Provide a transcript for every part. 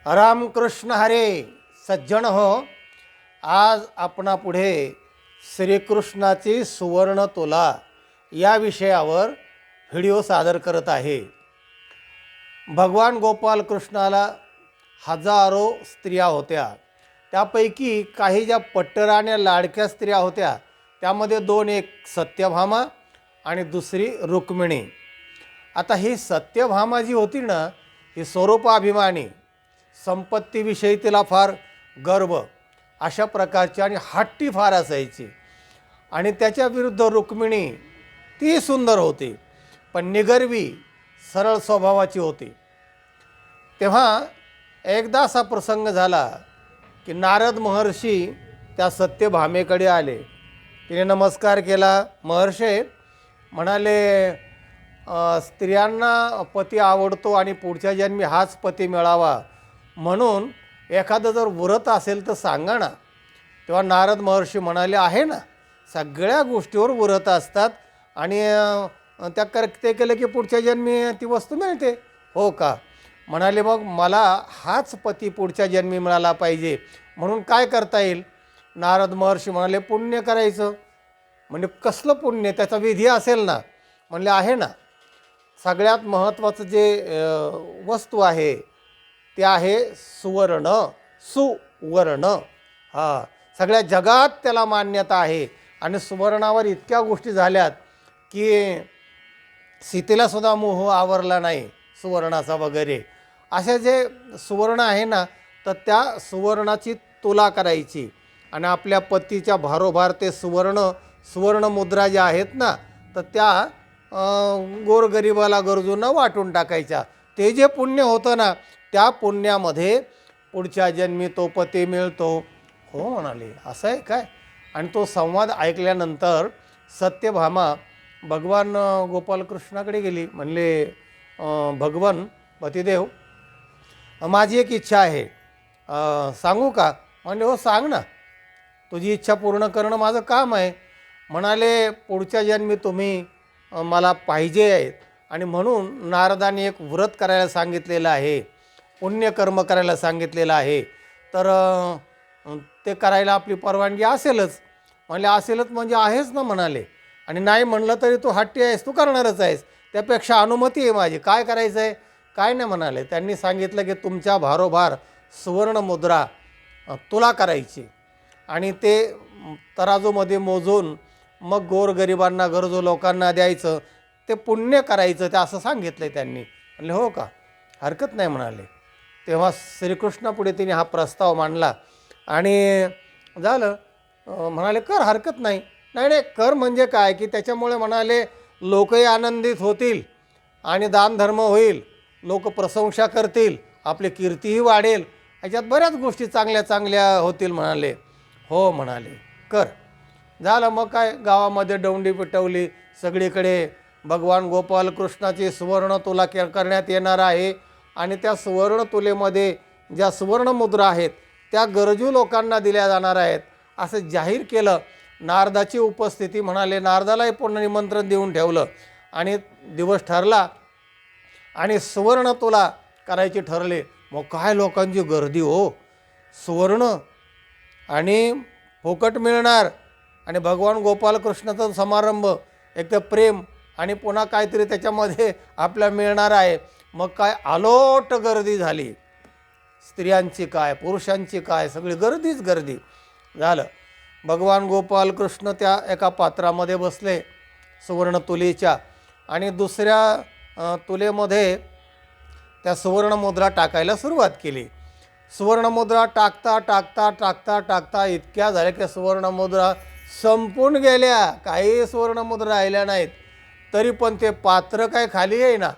रामकृष्ण हरे सज्जन हो. आज आपणा पुढे श्रीकृष्णाची सुवर्ण तुला या विषयावर व्हिडिओ सादर करत आहे. भगवान गोपाल कृष्णाला हजारो स्त्रिया होत्या. त्यापैकी काही ज्या पट्टराण्या लाडक्या स्त्रिया होत्या त्यामध्ये दोन, एक सत्यभामा आणि दुसरी रुक्मिणी. आता ही सत्यभामा जी होती ना, ही स्वरूपाभिमानी, संपत्तीविषयी तिला फार गर्व, अशा प्रकारची आणि हट्टी फार असायची. आणि त्याच्या विरुद्ध रुक्मिणी ती सुंदर होती पण निगर्वी, सरळ स्वभावाची होती. तेव्हा एकदा असा प्रसंग झाला की नारद महर्षी त्या सत्यभामेकडे आले. तिने नमस्कार केला. महर्षी म्हणाले, स्त्रियांना पती आवडतो आणि पुढच्या जन्मी हाच पती मिळावा म्हणून एखादं जर व्रत असेल तर सांगा ना. तेव्हा नारद महर्षी म्हणाले, आहे ना, सगळ्या गोष्टीवर व्रत असतात आणि ते केलं की पुढच्या जन्मी ती वस्तू मिळते. हो का? म्हणाले, मग मला हाच पती पुढच्या जन्मी मिळाला पाहिजे म्हणून काय करता येईल? नारद महर्षी म्हणाले, पुण्य करायचं. म्हणजे कसलं पुण्य? त्याचा विधी असेल ना? म्हणले, आहे ना. सगळ्यात महत्त्वाचं जे वस्तू आहे ते आहे सुवर्ण, सुवर्ण. सगळ्या जगात त्याला मान्यता आहे. आणि सुवर्णावर इतक्या गोष्टी झाल्यात की सीतेलासुद्धा मोह आवरला नाही सुवर्णाचा वगैरे. असे जे सुवर्ण आहे ना, तर त्या सुवर्णाची तुला करायची आणि आपल्या पतीच्या भारोभार ते सुवर्ण मुद्रा ज्या आहेत ना, तर त्या गोरगरिबाला, गरजूंना वाटून टाकायच्या. ते जे पुण्य होतं ना, त्या पुण्यामध्ये पुढच्या जन्मी तो पती मिळतो. हो म्हणाले, असं आहे काय? आणि तो संवाद ऐकल्यानंतर सत्यभामा भगवान गोपालकृष्णाकडे गेली. म्हणले, भगवान पतिदेव, माझी एक इच्छा आहे, सांगू का? म्हणले, हो सांग ना, तुझी इच्छा पूर्ण करणं माझं काम आहे. म्हणाले, पुढच्या जन्मी तुम्ही मला पाहिजे आहेत आणि म्हणून नारदाने एक व्रत करायला सांगितलेलं आहे, पुण्यकर्म करायला सांगितलेलं आहे, तर ते करायला आपली परवानगी असेलच. म्हणले, असेलच म्हणजे आहेच ना म्हणाले. आणि नाही म्हणलं तरी तू हट्टी आहेस, तू करणारच आहेस, त्यापेक्षा अनुमती आहे माझी, काय करायचं आहे? काय नाही म्हणाले. त्यांनी सांगितलं की तुमच्या भारोभार सुवर्ण मुद्रा तुला करायची आणि ते तराजूमध्ये मोजून मग गोरगरिबांना, गरजू लोकांना द्यायचं, ते पुण्य करायचं, ते असं सांगितलं त्यांनी. म्हणले, हो का? हरकत नाही म्हणाले. तेव्हा श्रीकृष्णापुढे तिने हा प्रस्ताव मांडला आणि झालं. म्हणाले, कर, हरकत नाही. नाही नाही, कर म्हणजे काय की त्याच्यामुळे म्हणाले लोकही आनंदित होतील आणि दानधर्म होईल, लोक प्रशंसा करतील, आपली कीर्तीही वाढेल, याच्यात बऱ्याच गोष्टी चांगल्या चांगल्या होतील म्हणाले. हो म्हणाले, कर. झालं. मग काय, गावामध्ये दौंडी पिटवली. सगळीकडे भगवान गोपाल कृष्णाची सुवर्ण तुला करण्यात येणार आहे आणि त्या सुवर्ण तुलेमध्ये ज्या सुवर्ण मुद्रा आहेत त्या गरजू लोकांना दिल्या जाणार आहेत असं जाहीर केलं. नारदाची उपस्थिती, म्हणाले नारदालाही पूर्ण निमंत्रण देऊन ठेवलं आणि दिवस ठरला आणि सुवर्ण तुला करायची ठरले. मग काय लोकांची गर्दी हो! सुवर्ण आणि फुकट मिळणार आणि भगवान गोपालकृष्णाचा समारंभ, एक तर प्रेम आणि पुन्हा काहीतरी त्याच्यामध्ये आपल्याला मिळणार आहे. मग काय अलोट गर्दी झाली. स्त्रियांची काय, पुरुषांची काय, सगळी गर्दीच गर्दी. झालं. भगवान गोपालकृष्ण त्या एका पात्रामध्ये बसले सुवर्ण तुलीच्या आणि दुसऱ्या तुलेमध्ये त्या सुवर्णमुद्रा टाकायला सुरुवात केली. सुवर्णमुद्रा टाकता टाकता टाकता टाकता इतक्या झाल्या की सुवर्णमुद्रा संपून गेल्या, काही सुवर्णमुद्रा राहिल्या नाहीत. तरी पण ते पात्र काय खाली येईना.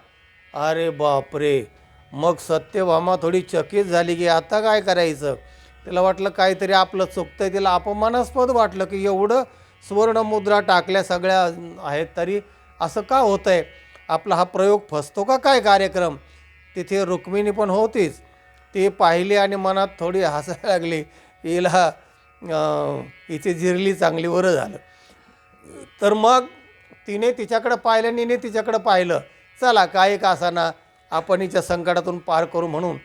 अरे बापरे! मग सत्यभामा थोडी चकित झाली की आता काय करायचं. तिला वाटलं काहीतरी आपलं चुकतंय. तिला अपमानास्पद वाटलं की एवढं सुवर्णमुद्रा टाकल्या सगळ्या आहेत तरी असं का होतं आहे, आपला हा प्रयोग फसतो का काय कार्यक्रम. तिथे रुक्मिणी पण होतीच. ती पाहिली आणि मनात थोडी हसायला लागली. हिला हिची जिरली चांगली, बरं झालं. तर मग तिने तिच्याकडं पाहिलं आणि तिने तिच्याकडं पाहिलं. चला, काही का असाना आपण हिच्या संकटातून पार करू म्हणून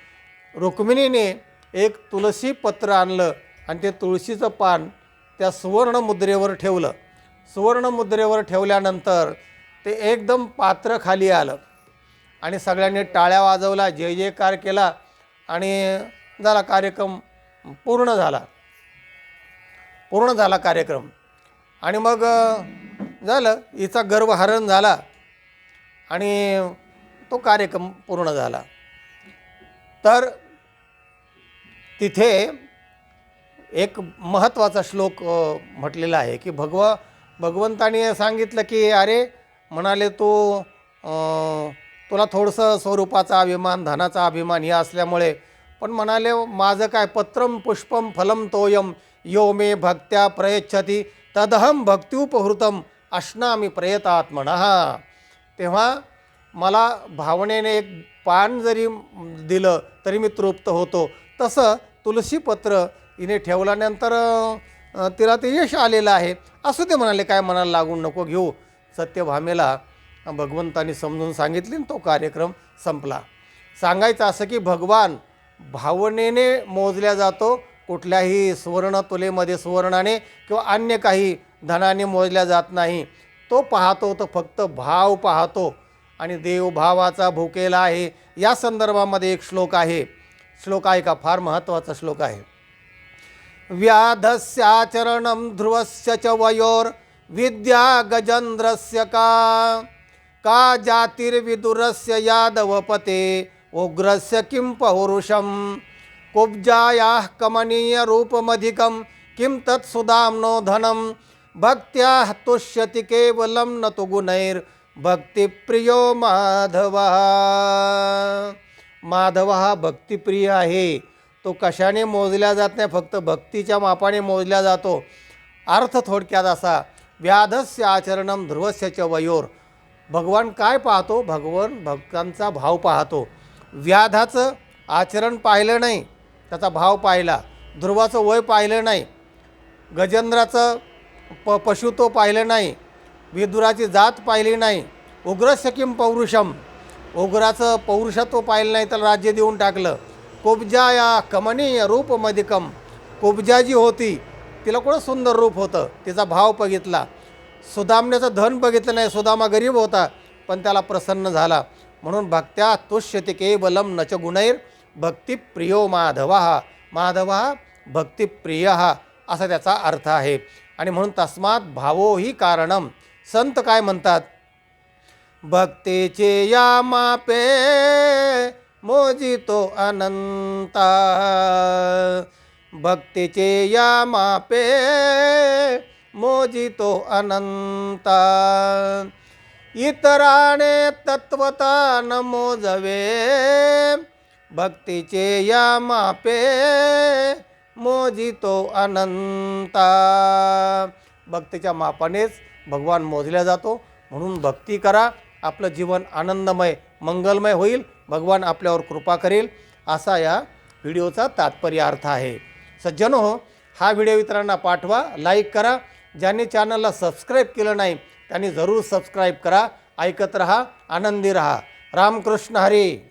रुक्मिणीने एक तुळशी पत्र आणलं आणि ते तुळशीचं पान त्या सुवर्णमुद्रेवर ठेवलं. सुवर्णमुद्रेवर ठेवल्यानंतर ते एकदम पात्र खाली आलं आणि सगळ्यांनी टाळ्या वाजवला, जय जयकार केला आणि झाला कार्यक्रम पूर्ण झाला कार्यक्रम. आणि मग झालं, हिचा गर्वहरण झाला आणि तो कार्यक्रम पूर्ण झाला. तर तिथे एक महत्त्वाचा श्लोक म्हटलेला आहे की भगवंताने सांगितलं की अरे म्हणाले तुला थोडंसं स्वरूपाचा अभिमान, धनाचा अभिमान हे असल्यामुळे, पण म्हणाले माझं काय पत्रम पुष्पम फलम तोयम यो मे भक्त्या प्रयच्छति तदहम भक्त्युपहृतम अश्नामी प्रयतात्मनः. तेव्हा मला भावनेने एक पान जरी दिलं तरी मी तृप्त होतो. तसं तुळशीपत्र हिने ठेवल्यानंतर तिला ते यश आलेलं आहे. असू ते म्हणाले, काय मनाला लागून नको घेऊ. सत्यभामेला भगवंतानी समजून सांगितले आणि तो कार्यक्रम संपला. सांगायचं असं की भगवान भावनेने मोजल्या जातो, कुठल्याही सुवर्ण तुलेमध्ये सुवर्णाने किंवा अन्य काही धनाने मोजल्या जात नाही. तो पाहतो, तो फक्त भाव पाहतो आणि देव भावाचा भुकेला आहे. या संदर्भामध्ये एक श्लोक आहे का, फार महत्त्वाचा श्लोक आहे. व्याधस्याचरणं ध्रुवस्य च वयोर विद्या गजेन्द्रस्य का जातिर्विदुरस्य यादवपते उग्रस्य किं पौरुषम कुब्जायाः कमनीय रूपमधिकं किं तत्सुधाम्नो धनं भक्त्या तुष्यति केवलं न तु गुणैर्भक्तिप्रियो माधवः. माधव हा भक्तिप्रिय आहे. तो कशाने मोजल्या जात नाही, फक्त भक्तीच्या मापाने मोजल्या जातो. अर्थ थोडक्यात असा, व्याधस्य आचरणं ध्रुवस्य च वयोर. भगवान काय पाहतो, भगवान भक्तांचा भाव पाहतो. व्याधाचं आचरण पाहिलं नाही, त्याचा भाव पाहिला. ध्रुवाचं वय पाहिलं नाही, गजेंद्राचं पशु तो पाहिलं नाही, विदुराची जात पाहिली नाही. उग्रस्य किं पौरुषम, उग्राचं पौरुषत्व पाहिलं नाही, त्याला राज्य देऊन टाकलं. कुब्जा या कमनीय रूपमधिकम, कुब्जा जी होती तिला कोण सुंदर रूप होतं, तिचा भाव बघितला. सुदाम्याचं धन बघितलं नाही, सुदामा गरीब होता पण त्याला प्रसन्न झाला. म्हणून भक्त्या तुष्यति केवलम न च गुणैर भक्तिप्रियो माधवः. माधवः भक्तिप्रियः असा त्याचा अर्थ आहे. आणि म्हणून तस्मात् भावो ही कारणम. संत काय म्हणतात, भक्तीचे या मापे मोजितो अनंता, भक्तीचे या मापे मोजितो अनंता, इतराने तत्वता न मोजवे, भक्तीचे या मापे मोजितो अनंता. भक्तीच्या मापानेच भगवान मोजल्या जातो. म्हणून भक्ती करा, आपलं जीवन आनंदमय मंगलमय होईल, भगवान आपल्यावर कृपा करेल, असा या व्हिडिओचा तात्पर्य अर्थ आहे. सज्जनो, हा व्हिडिओ इतरांना पाठवा, लाईक करा. ज्यांनी चॅनलला सबस्क्राईब केलं नाही त्यांनी जरूर सबस्क्राईब करा. ऐकत रहा, आनंदी रहा. रामकृष्ण हरी.